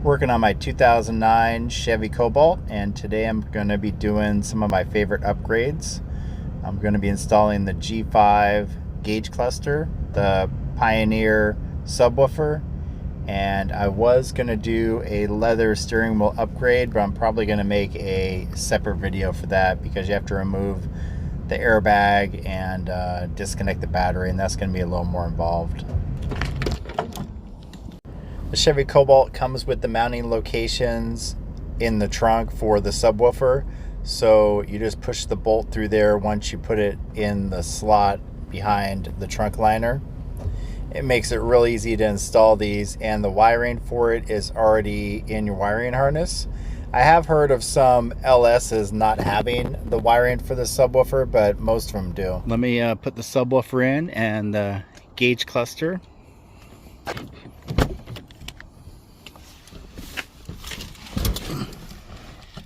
Working on my 2009 Chevy Cobalt, and today I'm going to be doing some of my favorite upgrades. I'm going to be installing the G5 gauge cluster, the Pioneer subwoofer, and I was going to do a leather steering wheel upgrade, but I'm probably going to make a separate video for that because you have to remove the airbag and disconnect the battery, and that's going to be a little more involved. The Chevy Cobalt comes with the mounting locations in the trunk for the subwoofer, so you just push the bolt through there once you put it in the slot behind the trunk liner. It makes it real easy to install these, and the wiring for it is already in your wiring harness. I have heard of some LSs not having the wiring for the subwoofer, but most of them do. Let me put the subwoofer in and the gauge cluster.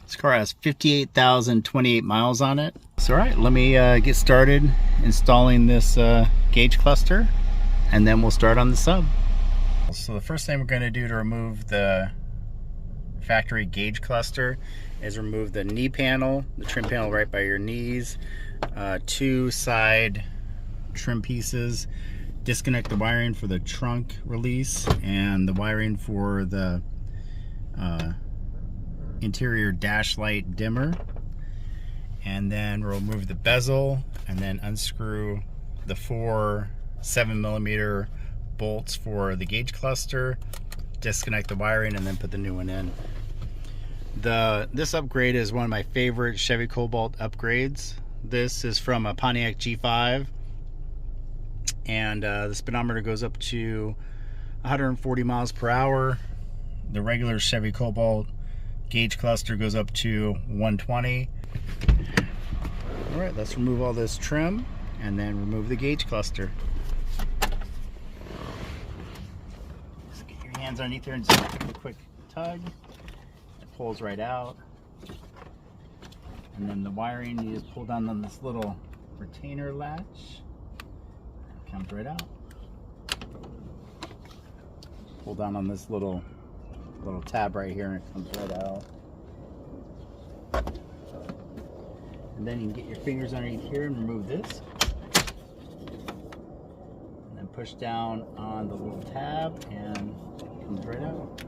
This car has 58,028 miles on it. So, all right, let me get started installing this gauge cluster, and then we'll start on the sub. So the first thing we're going to do to remove the factory gauge cluster is remove the knee panel, the trim panel right by your knees, two side trim pieces, disconnect the wiring for the trunk release and the wiring for the interior dash light dimmer, and then remove the bezel and then unscrew the four 7mm bolts for the gauge cluster, disconnect the wiring, and then put the new one in. This upgrade is one of my favorite Chevy Cobalt upgrades. This is from a Pontiac G5, and the speedometer goes up to 140 miles per hour. The regular Chevy Cobalt gauge cluster goes up to 120. All right, let's remove all this trim and then remove the gauge cluster. Just get your hands underneath there and just give it a quick tug. It pulls right out. And then the wiring, you just pull down on this little retainer latch. It comes right out. Pull down on this little tab right here, and it comes right out. And then you can get your fingers underneath here and remove this, and then push down on the little tab and it comes right out.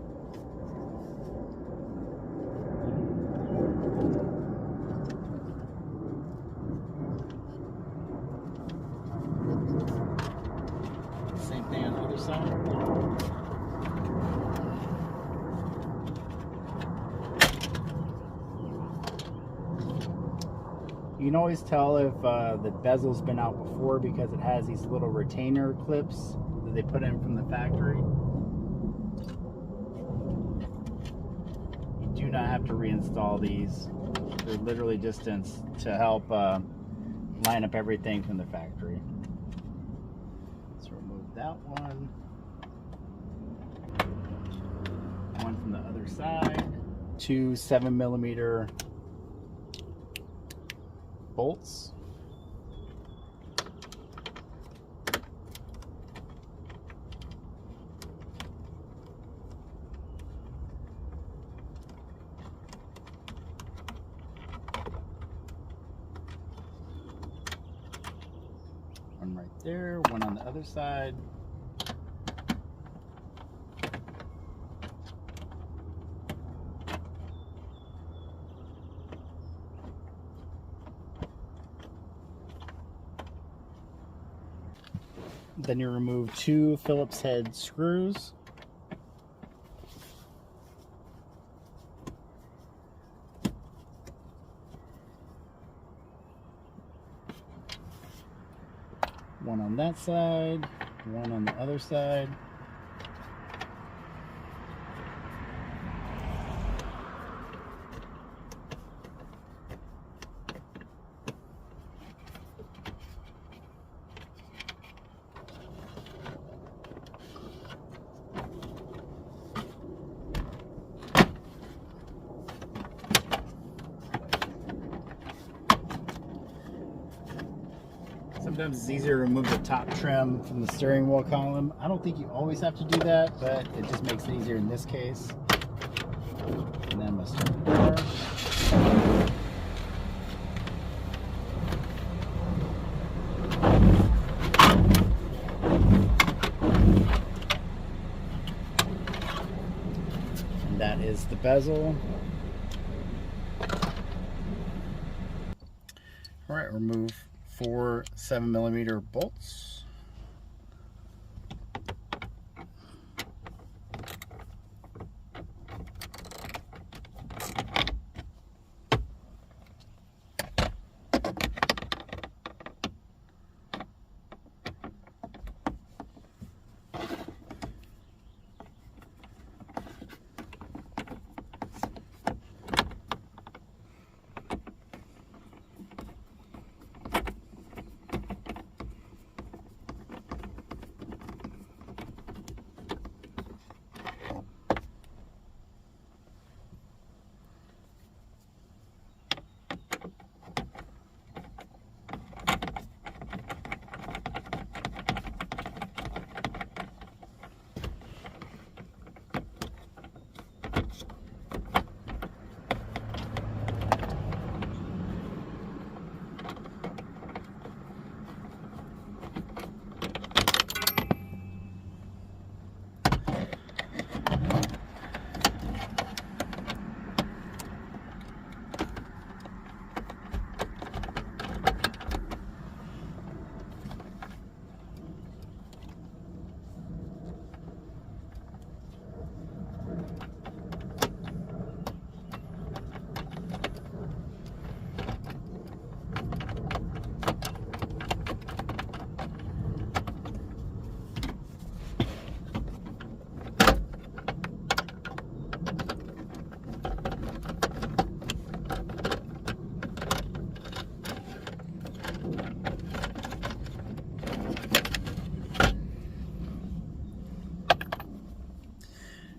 Same thing on the other side. You can always tell if the bezel's been out before because it has these little retainer clips that they put in from the factory. You do not have to reinstall these. They're literally just to help line up everything from the factory. Let's remove that one. One from the other side. Two 7mm bolts. One right there, one on the other side. Then you remove two Phillips head screws. One on that side, one on the other side. Sometimes it's easier to remove the top trim from the steering wheel column. I don't think you always have to do that, but it just makes it easier in this case. And then I'm going to start the car. And that is the bezel. All right, remove 4 7mm bolts.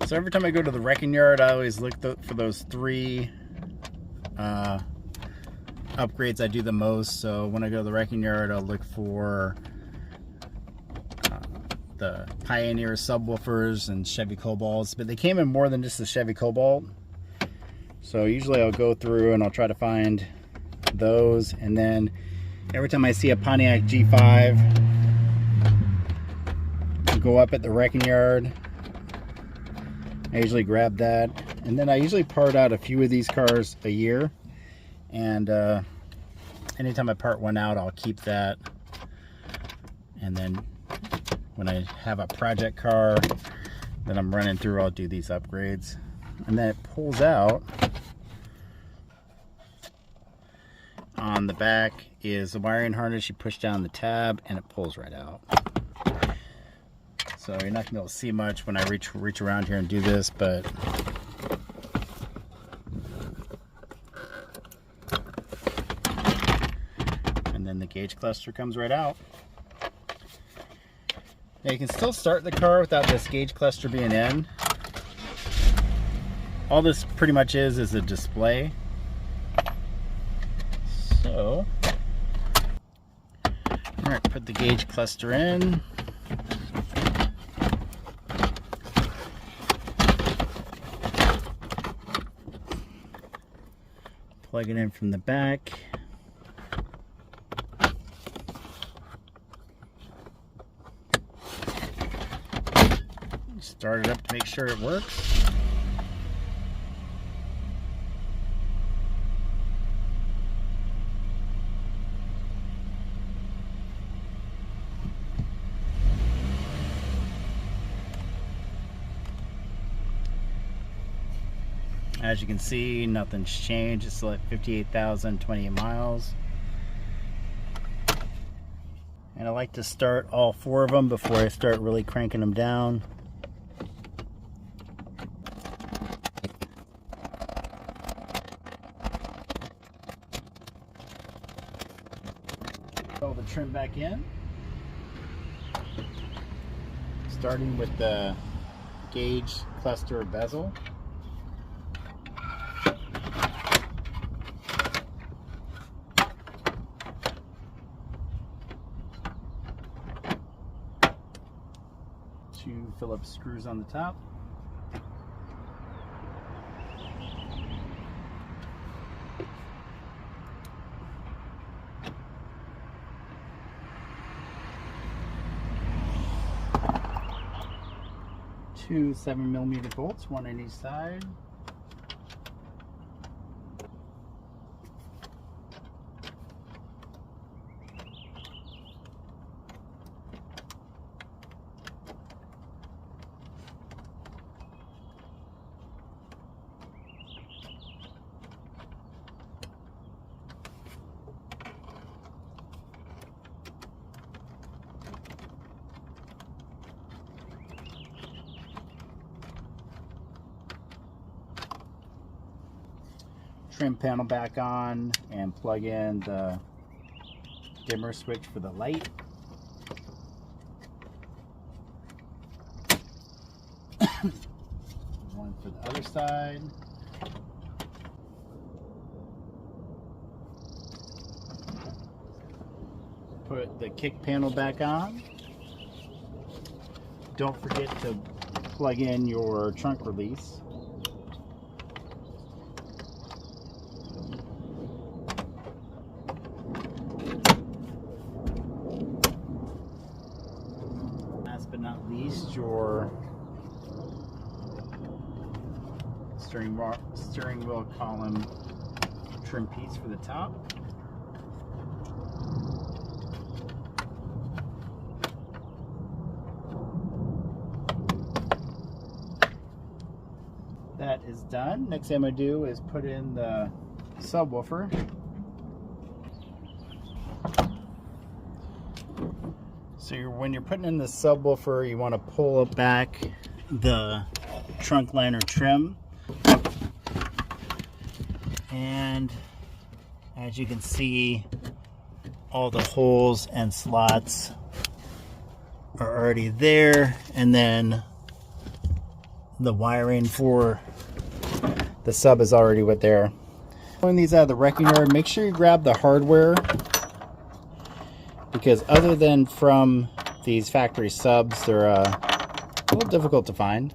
So every time I go to the wrecking yard, I always look for those 3 upgrades I do the most. So when I go to the wrecking yard, I'll look for the Pioneer subwoofers and Chevy Cobalts, but they came in more than just the Chevy Cobalt. So usually I'll go through and I'll try to find those, and then every time I see a Pontiac G5 go up at the wrecking yard, I usually grab that, and then I usually part out a few of these cars a year, and anytime I part one out, I'll keep that, and then when I have a project car that I'm running through, I'll do these upgrades. And then it pulls out. On the back is the wiring harness. You push down the tab and it pulls right out. So you're not gonna be able to see much when I reach around here and do this, but and then the gauge cluster comes right out. Now you can still start the car without this gauge cluster being in. All this pretty much is a display. So, all right, put the gauge cluster in. Plug it in from the back. Start it up to make sure it works. As you can see, nothing's changed. It's still at 58,028 miles. And I like to start all 4 of them before I start really cranking them down. Pull the trim back in. Starting with the gauge cluster bezel. Two Phillips screws on the top. 2 7mm bolts, one on each side. Trim panel back on and plug in the dimmer switch for the light. One for the other side. Put the kick panel back on. Don't forget to plug in your trunk release. Last but not least, your steering wheel column trim piece for the top. That is done. Next thing I'm going to do is put in the subwoofer. So when you're putting in the subwoofer, you want to pull back the trunk liner trim. And as you can see, all the holes and slots are already there. And then the wiring for the sub is already there. Pulling these out of the wrecking yard, make sure you grab the hardware, because other than from these factory subs, they're a little difficult to find.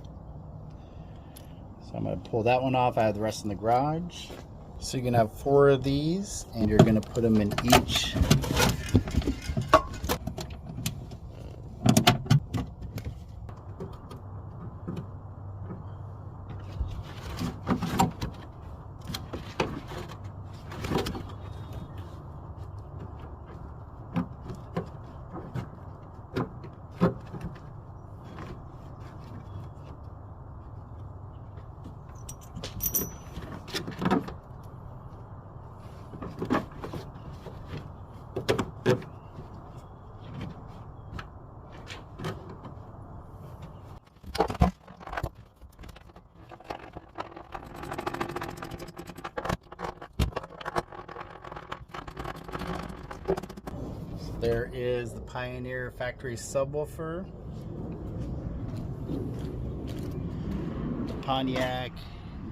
So I'm going to pull that one off. I have the rest in the garage. So you're going to have 4 of these, and you're going to put them in each There is the Pioneer factory subwoofer, the Pontiac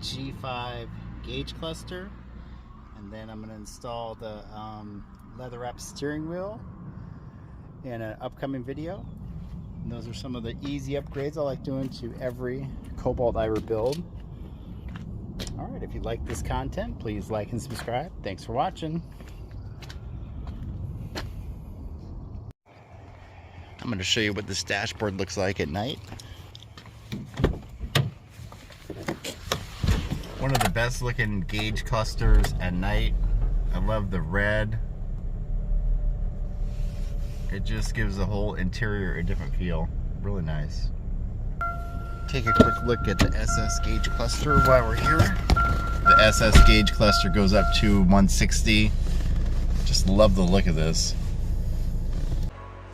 G5 gauge cluster, and then I'm going to install the leather wrapped steering wheel in an upcoming video. And those are some of the easy upgrades I like doing to every Cobalt I rebuild. Alright, if you like this content, please like and subscribe. Thanks for watching. I'm going to show you what this dashboard looks like at night. One of the best looking gauge clusters at night. I love the red. It just gives the whole interior a different feel. Really nice. Take a quick look at the SS gauge cluster while we're here. The SS gauge cluster goes up to 160. Just love the look of this.